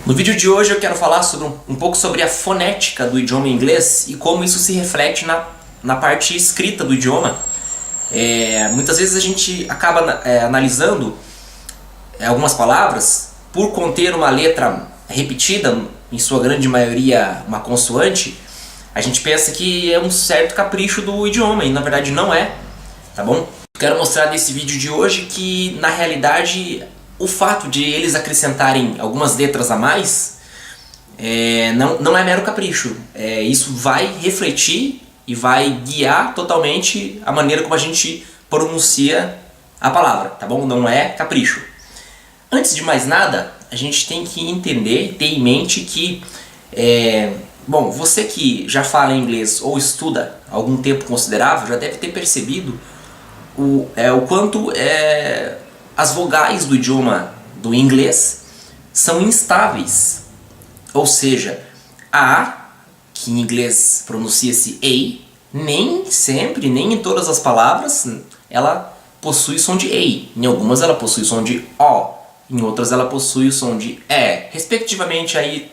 No vídeo de hoje eu quero falar sobre um pouco sobre a fonética do idioma inglês e como isso se reflete na parte escrita do idioma. Muitas vezes a gente acaba analisando algumas palavras por conter uma letra repetida, em sua grande maioria uma consoante. A gente pensa que é um certo capricho do idioma e na verdade não é, tá bom? Quero mostrar nesse vídeo de hoje que na realidade o fato de eles acrescentarem algumas letras a mais não é mero capricho. Isso vai refletir e vai guiar totalmente a maneira como a gente pronuncia a palavra, tá bom? Não é capricho. Antes de mais nada, a gente tem que entender, ter em mente que bom, você que já fala inglês ou estuda há algum tempo considerável já deve ter percebido o quanto as vogais do idioma do inglês são instáveis. Ou seja, a, que em inglês pronuncia-se a, nem sempre, nem em todas as palavras, ela possui som de a. Em algumas ela possui som de o, em outras ela possui o som de e. Respectivamente, aí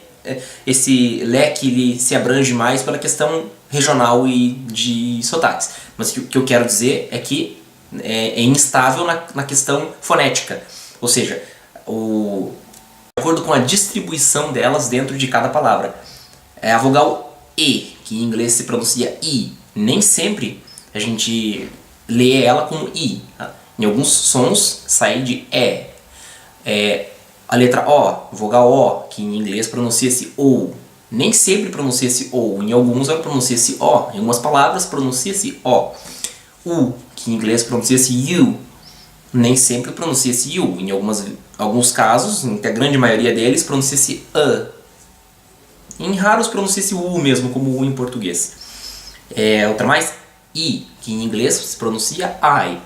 esse leque ele se abrange mais pela questão regional e de sotaques. Mas o que eu quero dizer é que é instável na questão fonética, ou seja, de acordo com a distribuição delas dentro de cada palavra. A vogal E, que em inglês se pronuncia I, nem sempre a gente lê ela como I. Em alguns sons sai de E. A letra O, vogal O, que em inglês pronuncia-se O, nem sempre pronuncia-se O. Em alguns ela pronuncia-se O. Em algumas palavras pronuncia-se O. U, que em inglês pronuncia-se you, nem sempre pronuncia-se you. Em alguns casos, em a grande maioria deles, pronuncia-se a. Em raros pronuncia-se u mesmo, como u em português. Outra mais, I, que em inglês se pronuncia I.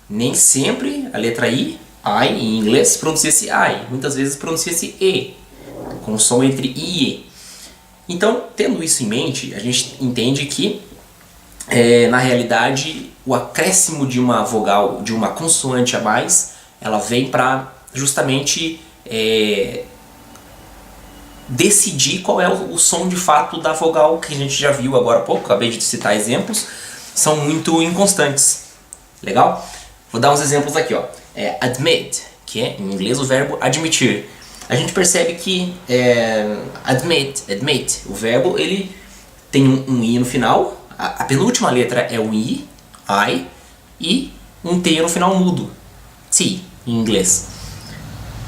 Nem sempre a letra I em inglês pronuncia-se I. Muitas vezes pronuncia-se E, com som entre I e E. Então, tendo isso em mente, a gente entende que na realidade, o acréscimo de uma vogal, de uma consoante a mais, ela vem para justamente decidir qual é o som de fato da vogal, que a gente já viu agora há pouco, acabei de citar exemplos, são muito inconstantes. Legal? Vou dar uns exemplos aqui, ó. Admit, que é em inglês o verbo admitir. A gente percebe que admit, o verbo ele tem um i no final. A penúltima letra é o I, e um T no final mudo, T, em inglês.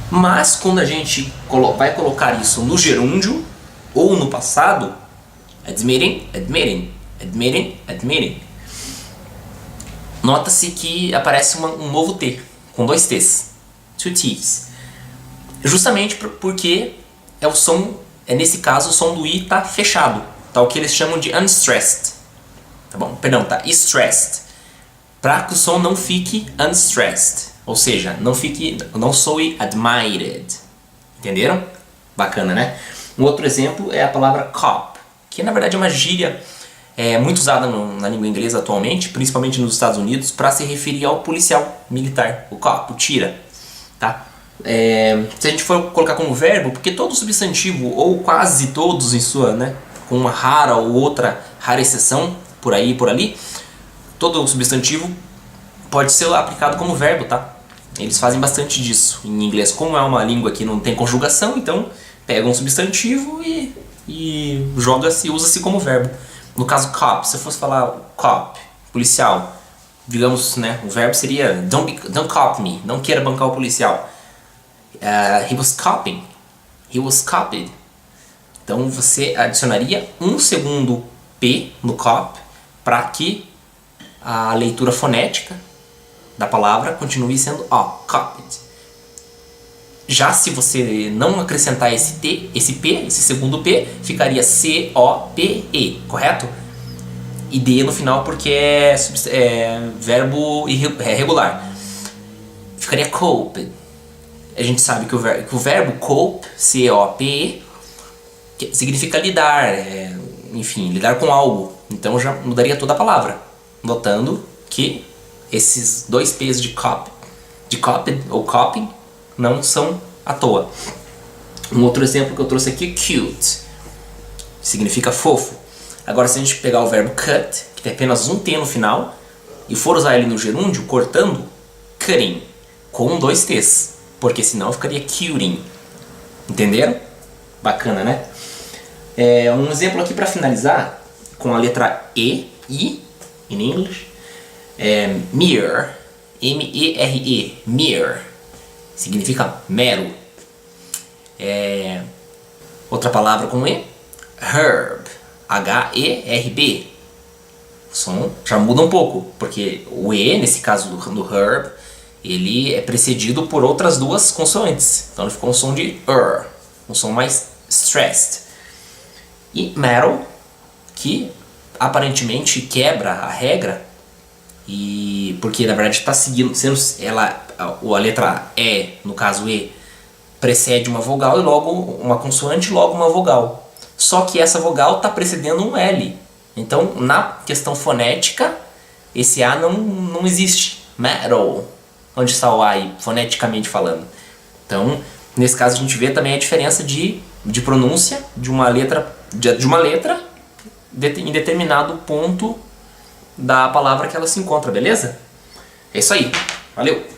Mas quando a gente vai colocar isso no gerúndio ou no passado, admitting, nota-se que aparece um novo T, com dois T's, two T's. Justamente porque o som, nesse caso o som do I está fechado, tá o que eles chamam de unstressed. Tá bom? Perdão, tá stressed. Para que o som não fique unstressed. Ou seja, não soe admired. Entenderam? Bacana, né? Um outro exemplo é a palavra cop, que na verdade é uma gíria muito usada na língua inglesa atualmente, principalmente nos Estados Unidos, para se referir ao policial militar, o cop, o tira. Tá? Se a gente for colocar como verbo, porque todo substantivo, ou quase todos em sua, né, com uma rara ou outra rara exceção, por aí e por ali, todo substantivo pode ser aplicado como verbo, tá? Eles fazem bastante disso. Em inglês, como é uma língua que não tem conjugação, então pega um substantivo e joga-se, usa-se como verbo. No caso cop, se eu fosse falar cop, policial, digamos, né, o verbo seria don't cop me, não queira bancar o policial. He was copying, he was copied. Então você adicionaria um segundo P no cop para que a leitura fonética da palavra continue sendo copied. Já se você não acrescentar esse T, esse P, esse segundo P, ficaria C-O-P-E, correto? E D no final porque é verbo regular. Ficaria coped. A gente sabe que o verbo cope, C-O-P-E, significa lidar, enfim, lidar com algo. Então já mudaria toda a palavra, notando que esses dois P's de copied ou copying não são à toa. Um outro exemplo que eu trouxe aqui, cute, significa fofo. Agora, se a gente pegar o verbo cut, que tem apenas um T no final, e for usar ele no gerúndio, cortando, cutting, com 2 T's, porque senão ficaria cuting. Entenderam? Bacana, né? Um exemplo aqui para finalizar, com a letra E, I, in English, mere, M-E-R-E, mere, significa mero. Outra palavra com E, herb, H-E-R-B. O som já muda um pouco, porque o E, nesse caso do herb, ele é precedido por outras 2 consoantes. Então ele ficou um som de um som mais stressed. E metal, que aparentemente quebra a regra, e porque na verdade está seguindo, a letra E, no caso E, precede uma vogal e logo uma consoante, logo uma vogal. Só que essa vogal está precedendo um L. Então, na questão fonética, esse A não existe. Metal. Onde está o A aí, foneticamente falando? Então, nesse caso, a gente vê também a diferença de pronúncia de uma letra em determinado ponto da palavra que ela se encontra, beleza? É isso aí. Valeu!